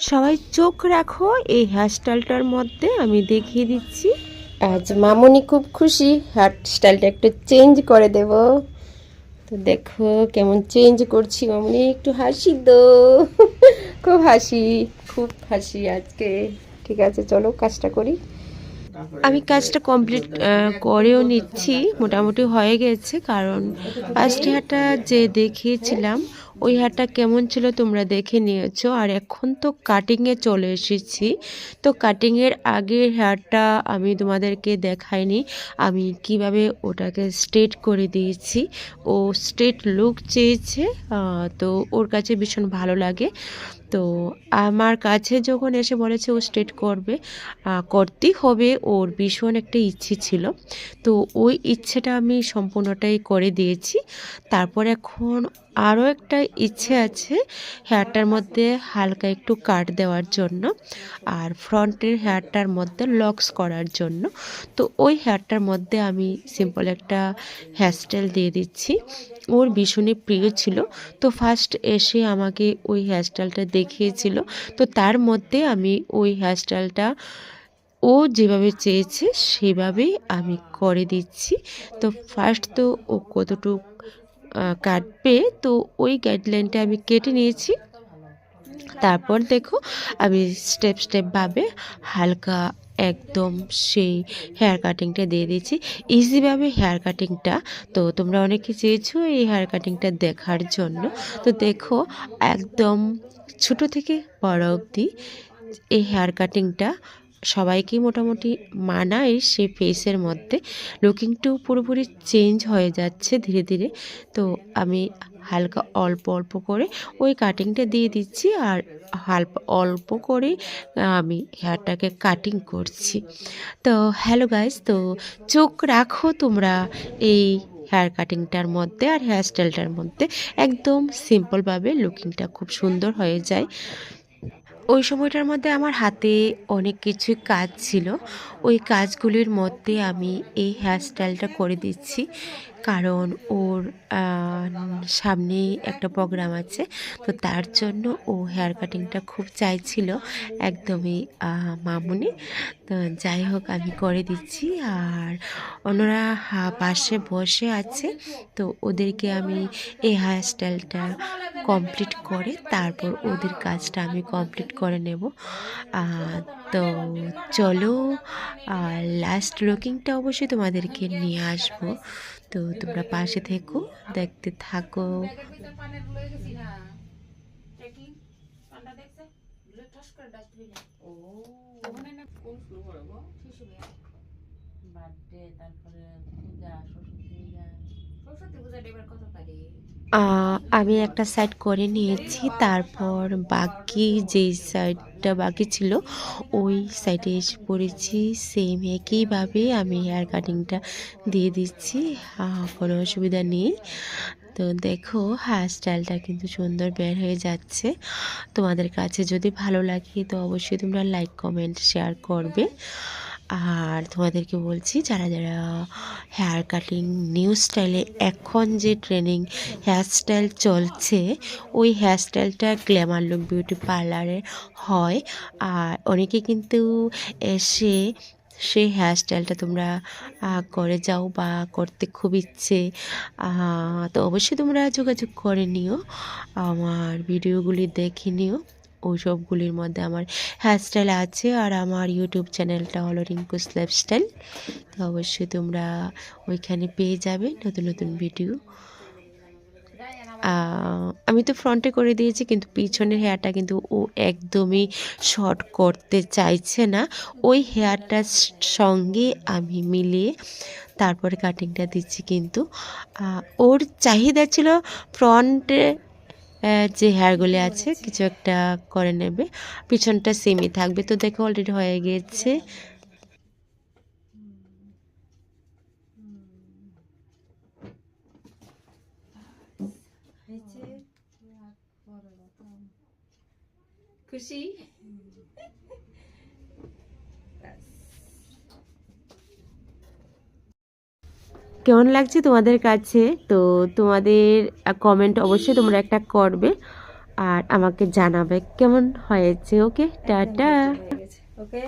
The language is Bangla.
সবাই চোখ রাখো এই হেয়ারস্টাইলটার মধ্যে আমি দেখিয়ে দিচ্ছি। আজ মামুনি খুব খুশি, হেয়ার স্টাইলটা একটু চেঞ্জ করে দেব। তো দেখো কেমন চেঞ্জ করছি মামুনি, একটু হাসি দো। খুব হাসি, খুব হাসি আজকে। ঠিক আছে চলো কাজটা করি। আমি কাজটা কমপ্লিট করেও নিচ্ছি, মোটামুটি হয়ে গেছে। কারণ ফার্স্ট হেয়ারটা যে দেখিয়েছিলাম ওই হেয়ারটা কেমন ছিল তোমরা দেখে নিয়েছো, আর এখন তো কাটিংয়ে চলে এসেছি। তো কাটিংয়ের আগের হেয়ারটা আমি তোমাদেরকে দেখাইনি, আমি কিভাবে ওটাকে স্ট্রেট করে দিয়েছি। ও স্ট্রেট লুক চেয়েছে, তো ওর কাছে ভীষণ ভালো লাগে। তো আমার কাছে যখন এসে বলেছে ও স্ট্রেট করবে, করতেই হবে, ওর ভীষণ একটা ইচ্ছে ছিল। তো ওই ইচ্ছেটা আমি সম্পূর্ণটাই করে দিয়েছি। তারপর এখন আরও একটা ইচ্ছে আছে হেয়ারটার মধ্যে হালকা একটু কাট দেওয়ার জন্য, আর ফ্রন্টের হেয়ারটার মধ্যে লক্স করার জন্য। তো ওই হেয়ারটার মধ্যে আমি সিম্পল একটা হেয়ারস্টাইল দিয়ে দিচ্ছি। ওর ভীষণই প্রিয় ছিল, তো ফার্স্ট এসে আমাকে ওই হেয়ারস্টাইলটা দেখিয়েছিল। তো তার মধ্যে আমি ওই হেয়ারস্টাইলটা ও যেভাবে চেয়েছে সেভাবেই আমি করে দিচ্ছি। তো ফার্স্ট তো ও কতটুকু কাটবে, তো ওই গাইডলাইনটা আমি কেটে নিয়েছি। তারপর দেখো আমি স্টেপ স্টেপ ভাবে হালকা একদম সেই হেয়ার কাটিংটা দিয়ে দিয়েছি, ইজিভাবে হেয়ার কাটিংটা। তো তোমরা অনেকে চেয়েছো এই হেয়ার কাটিংটা দেখার জন্য। তো দেখো একদম ছোট থেকে বড় অবধি এই হেয়ার কাটিংটা সবাইকেই মোটামুটি মানায়। সেই ফেসের মধ্যে লুকিংটাও পুরোপুরি চেঞ্জ হয়ে যাচ্ছে ধীরে ধীরে। তো আমি হালকা অল্প অল্প করে ওই কাটিংটা দিয়ে দিচ্ছি, আর অল্প করে আমি হেয়ারটাকে কাটিং করছি। তো হ্যালো গাইস, তো চোখ রাখো তোমরা এই হেয়ার কাটিংটার মধ্যে আর হেয়ারস্টাইলটার মধ্যে। একদম সিম্পলভাবে লুকিংটা খুব সুন্দর হয়ে যায়। ওই সময়টার মধ্যে আমার হাতে অনেক কিছুই কাজ ছিল, ওই কাজগুলির মধ্যে আমি এই হেয়ারস্টাইলটা করে দিচ্ছি। কারণ ওর সামনেই একটা প্রোগ্রাম আছে, তো তার জন্য ও হেয়ার কাটিংটা খুব চাইছিল, একদমই মামুনি। তো যাই হোক আমি করে দিচ্ছি, আর অন্যরা পাশে বসে আছে। তো ওদেরকে আমি এই হেয়ারস্টাইলটা কমপ্লিট করে তারপর ওদের কাজটা আমি কমপ্লিট করে নেব। তো চলো লাস্ট লুকিংটা অবশ্যই তোমাদেরকে নিয়ে আসবো। তো তোমরা পাশে থেকো, দেখতে থাকো। আমি একটা সাইড করে নিয়েছি, তারপর বাকি যেই সাইডটা বাকি ছিল ওই সাইডে এসে পড়েছি। সেম একইভাবে আমি হেয়ার কাটিংটা দিয়ে দিচ্ছি, কোনো অসুবিধা নেই। তো দেখো হেয়ার স্টাইলটা কিন্তু সুন্দর বের হয়ে যাচ্ছে। তোমাদের কাছে যদি ভালো লাগে তো অবশ্যই তোমরা লাইক কমেন্ট শেয়ার করবে। আর তোমাদেরকে বলছি যারা যারা হেয়ার কাটিং নিউ স্টাইলে এখন যে ট্রেনিং হেয়ারস্টাইল চলছে, ওই হেয়ারস্টাইলটা গ্ল্যামার লুক বিউটি পার্লারে হয়। আর অনেকে কিন্তু এসে সেই হেয়ারস্টাইলটা তোমরা করে যাও বা করতে খুব ইচ্ছে, তো অবশ্যই তোমরা যোগাযোগ করে নিও, আমার ভিডিওগুলি দেখে নিও। ওই সবগুলির মধ্যে আমার হেয়ারস্টাইল আছে, আর আমার ইউটিউব চ্যানেলটা হলো রিঙ্কুস লাইফস্টাইল। তো অবশ্যই তোমরা ওইখানে পেয়ে যাবে নতুন নতুন ভিডিও। আমি তো ফ্রন্টে করে দিয়েছি, কিন্তু পিছনের হেয়ারটা কিন্তু ও একদমই শর্ট করতে চাইছে না। ওই হেয়ারটার সঙ্গে আমি মিলিয়ে তারপরে কাটিংটা দিচ্ছি। কিন্তু ওর চাহিদা ছিল ফ্রন্টে যে হেয়ারগুলি আছে কিছু একটা করে নেবে, পিছনটা সেমই থাকবে। তো দেখো অলরেডি হয়ে গিয়েছে। খুশি? কেমন লাগছে তোমাদের কাছে? তো তোমাদের কমেন্ট অবশ্যই তোমরা একটা করবে। আর আমাকে জানাবে কেমন হয়েছে। ওকে, টাটা। ওকে।